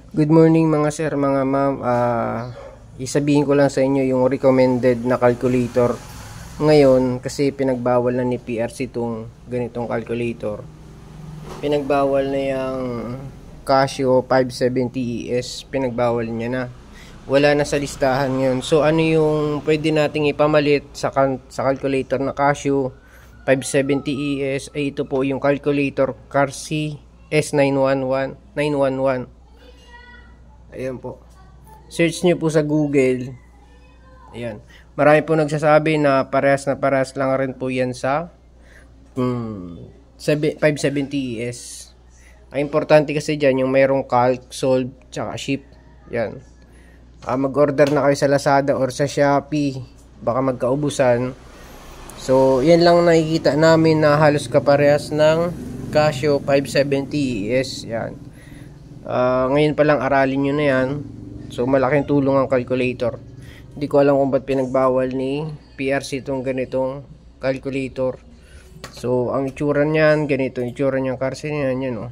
Good morning mga sir, mga ma'am. Isabihin ko lang sa inyo yung recommended na calculator ngayon kasi pinagbawal na ni PRC itong ganitong calculator. Pinagbawal na yung Casio 570ES, pinagbawal niya na. Wala na sa listahan yun. So ano yung pwede nating ipamalit sa calculator na Casio 570ES ay ito po yung calculator Carsi S911. Ayan po. Search nyo po sa Google. Ayan. Marami po nagsasabi na parehas lang rin po yan sa 570ES. Ang importante kasi dyan yung mayroong calc, solve, tsaka ship. Yan. Mag-order na kayo sa Lazada or sa Shopee. Baka magkaubusan. So, yan lang nakikita namin na halos kaparehas ng Casio 570ES. Yan. Ngayon pa lang aralin nyo na yan. So malaking tulong ang calculator. Hindi ko alam kung ba't pinagbawal ni PRC itong ganitong calculator. So ang itsura niyan, ganito yung itsura niyang Carsi niyan, yan oh.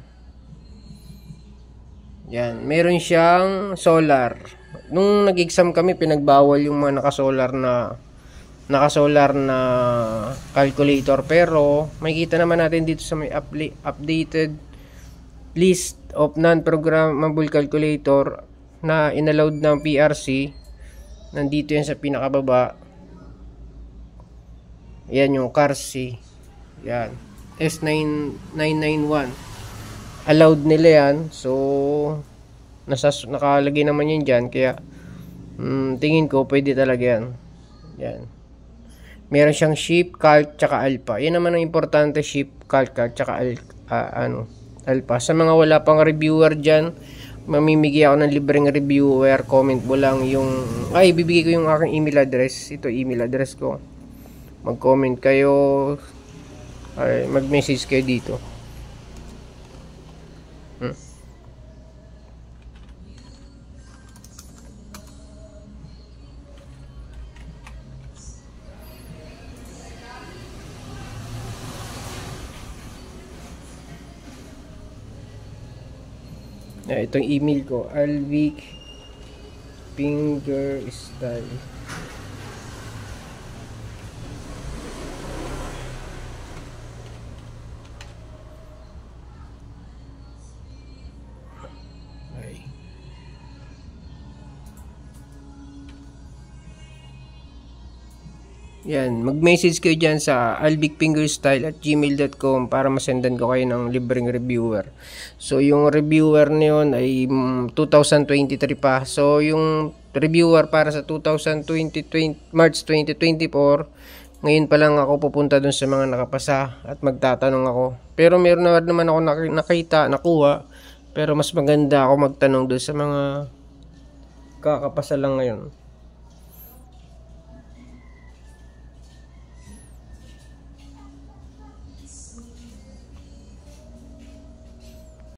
Yan, meron siyang solar. Nung nag-exam kami, pinagbawal yung mga naka-solar na calculator, pero makikita naman natin dito sa may updated list of non-programmable calculator na inallowed ng PRC. Nandito yan sa pinakababa. Yan yung Carsi. Yan. S9991. Allowed nila yan. So, nakalagay naman yan dyan. Kaya, tingin ko, pwede talaga yan. Yan. Meron siyang ship, calc, tsaka alpha. Yan naman ang importante, ship, calc, tsaka alpha. Sa mga wala pang reviewer dyan, mamimigay ako ng libreng reviewer. Comment mo lang yung bibigay ko yung aking email address. Ito email address ko. Mag-comment kayo, mag-message kayo dito. Itong email ko, Alvic Fingerstyle. Yan, mag-message kayo dyan sa albicfingerstyle@gmail.com para masendan ko kayo ng libreng reviewer. So, yung reviewer na yun ay 2023 pa. So, yung reviewer para sa March 2024, ngayon pa lang ako pupunta dun sa mga nakapasa at magtatanong ako. Pero meron naman ako nakuha. Pero mas maganda ako magtanong dun sa mga kakapasa lang ngayon.